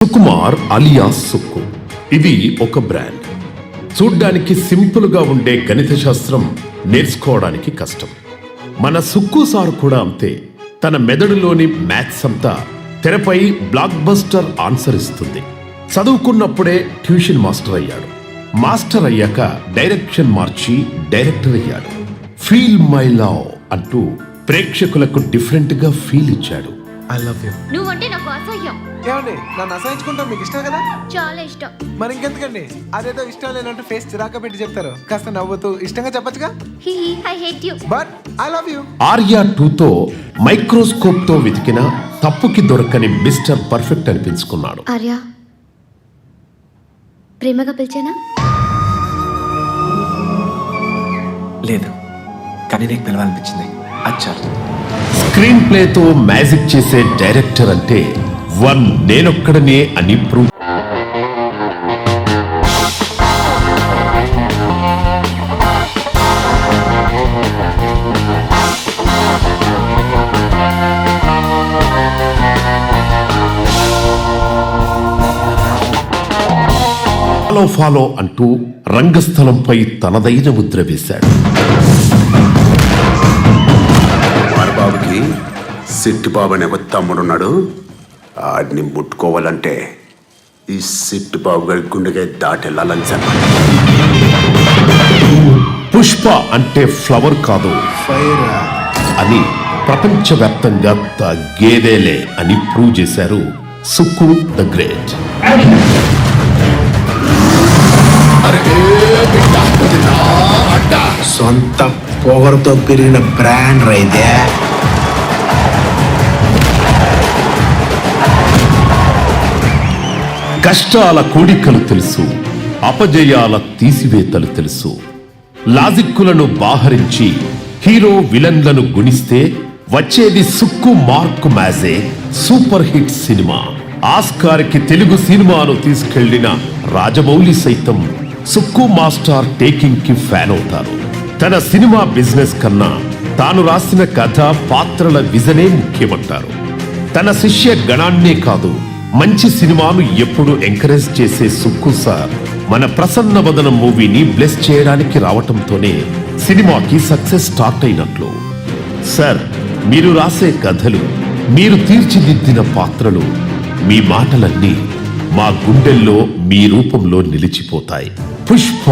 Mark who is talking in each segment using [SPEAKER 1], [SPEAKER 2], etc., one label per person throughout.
[SPEAKER 1] Sukumar alias Sukku. ఇది ఒక brand. చూడ్డానికి సింపుల్ గా ఉండే గణిత శాస్త్రం నేర్చుకోవడానికి కష్టం. మన సుక్కు సార్ కూడా అంతే. తన మెదడులోని మ్యాథ్స్ అంతా తెరపై బ్లాక్ బస్టర్ ఆన్సర్ ఇస్తుంది. చదువుకున్నప్పుడే ట్యూషన్ మాస్టర్ అయ్యాడు. మాస్టర్ అయ్యాక డైరెక్షన్ మార్చి డైరెక్టర్ అయ్యాడు. ఫీల్ మై లవ్ అంటూ ప్రేక్షకులకు డిఫరెంట్ గా ఫీల్ ఇచ్చాడు.
[SPEAKER 2] I love you.
[SPEAKER 3] నువ్వంటే నాకు అసహ్యం.
[SPEAKER 2] ఏమండి నన్ను అసహించుకుంటాం మీకు ఇష్టం కదా?
[SPEAKER 3] చాలా ఇష్టం.
[SPEAKER 2] మరి ఇంకెందుకండి అదేదో ఇష్టం లేనంటే ఫేస్ చిరాక పెట్టి చెప్తారు. కాస్త నవ్వుతూ ఇష్టంగా చెప్పొచ్చుగా.
[SPEAKER 3] I hate you.
[SPEAKER 2] But I love you.
[SPEAKER 1] Arya 2తో మైక్రోస్కోప్ తో వెతికిన తప్పుకి దొరకని మిస్టర్ పర్ఫెక్ట్ అనిపించుకున్నాడు.
[SPEAKER 3] ఆర్య, ప్రేమగా పిలిచానా?
[SPEAKER 4] లేదు, కానీ నీకు పిలవాలనిపించింది. అచ్చా,
[SPEAKER 1] స్క్రీన్ ప్లేతో మ్యాజిక్ చేసే డైరెక్టర్ అంటే వన్ నేనొక్కడనే అని ప్రూవ్. ఫాలో అంటూ రంగస్థలంపై తనదైన ముద్ర వేశాడు.
[SPEAKER 5] బాబుకి సిట్టు బాబు అనే ఒక తమ్ముడున్నాడు. ఆడిని ముట్టుకోవాలంటే ఈ సిట్టు బాబు గారి గుండెగా దాటెళ్ళాలని చెప్పాలి.
[SPEAKER 1] పుష్ప అంటే ఫ్లవర్ కాదు,
[SPEAKER 2] ఫైర్
[SPEAKER 1] అని ప్రపంచవ్యాప్తంగా తగ్గేదేలే అని ప్రూవ్ చేశారు సుక్కు ద గ్రేట్.
[SPEAKER 6] సొంత పొగరుతో పెరిగిన బ్రాండ్ రైతే.
[SPEAKER 1] కష్టాల కూడికలు తెలుసు, అపజయాల తీసివేతలు తెలుసు. లాజిక్కులను బాహరించి హీరో విలన్లను గుణిస్తే వచ్చేది సుక్కు మార్క్ మ్యాజే సూపర్ హిట్ సినిమా. ఆస్కార్కి తెలుగు సినిమాను తీసుకెళ్లిన రాజమౌళి సైతం సుక్కు మాస్టర్ టేకింగ్ కి ఫ్యాన్ అవుతారు. తన సినిమా బిజినెస్ కన్నా తాను రాసిన కథ, పాత్రల విజనే ముఖ్యమంటారు. తన శిష్య గణాన్నే కాదు, మంచి సినిమాను ఎప్పుడు ఎంకరేజ్ చేసే సుక్కు సార్ మన ప్రసన్న వదనం మూవీని బ్లెస్ చేయడానికి రావటంతోనే సినిమాకి సక్సెస్ స్టార్ట్ అయినట్లు. సార్, మీరు రాసే కథలు, మీరు తీర్చిదిద్దిన పాత్రలు, మీ మాటలన్నీ మా గుండెల్లో మీ రూపంలో నిలిచిపోతాయి. పుష్ప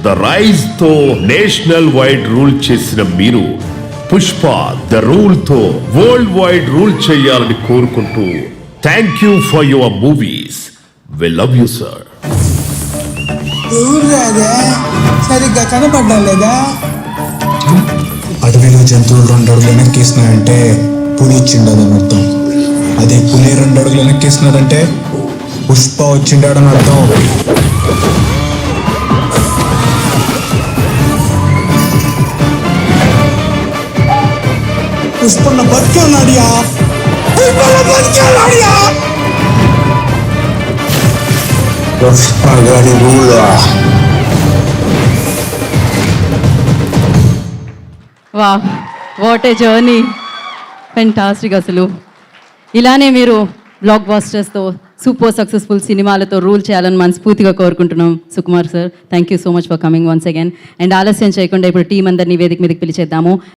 [SPEAKER 1] ద రైజ్ తో నేషనల్ వైడ్ రూల్ చేసిన మీరు పుష్ప ద రూల్ తో వరల్డ్ వైడ్ రూల్ చేయాలని కోరుకుంటూ thank you for your movies. We love you sir.
[SPEAKER 7] సరిగ్గా కనపడ్డం లేదా?
[SPEAKER 6] అడవిలో జంతువులు 2 అడుగులు వెనక్కేసినాయంటే పులి ఇచ్చిండదని అర్థం. అదే పులి 2 అడుగులు వెనక్కేసినదంటే పుష్ప వచ్చిండాడని అర్థం.
[SPEAKER 7] పుష్పన్న బతికే ఉన్నాడియా,
[SPEAKER 6] పుష్ప గారి రూలా.
[SPEAKER 8] వా, వాట్ ఏ జర్నీ, ఫెంటాస్టిక్. అసలు ఇలానే మీరు బ్లాక్ బాస్టర్స్తో సూపర్ సక్సెస్ఫుల్ సినిమాలతో రూల్ చేయాలని మనస్ఫూర్తిగా కోరుకుంటున్నాం Sukumar sir. Thank you so much for coming once again. And ఆలస్యం చేయకుండా ఇప్పుడు టీం అందరినీ వేదిక మీదకి పిలిచేద్దాము.